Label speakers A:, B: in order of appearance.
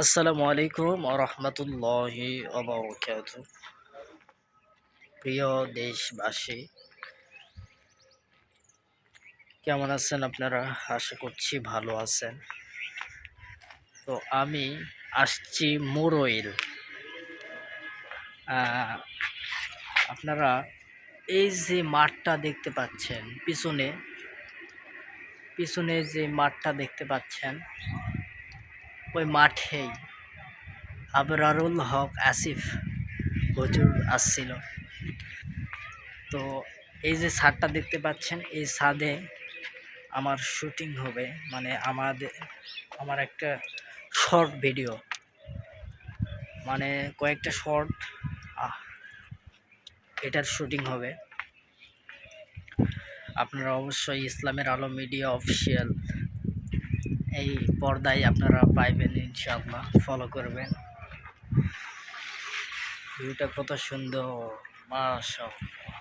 A: আসসালামু আলাইকুম রহমতুল্লাহি ওবারাকাতুহু। প্রিয় দেশবাসী, কেমন আছেন আপনারা? আশা করছি ভালো আছেন। তো আমি আসছি মুরইল। আহ, আপনারা এই যে মাঠটা দেখতে পাচ্ছেন, পিছনে পিছনে যে মাঠটা দেখতে পাচ্ছেন, ওই মাঠেই আবরারুল হক আসিফ হুজুর আসছিল। তো এই যে ছাদটা দেখতে পাচ্ছেন, এই ছাদে আমার শুটিং হবে, মানে আমার একটা শর্ট ভিডিও, মানে কয়েকটা শর্ট এটার শুটিং হবে। আপনারা অবশ্যই ইসলামের আলো মিডিয়া অফিসিয়াল এই পর্দায় আপনারা পাইবেন, ইনশাআল্লাহ ফলো করবেন। ভিউটা কত সুন্দর, মাশাআল্লাহ।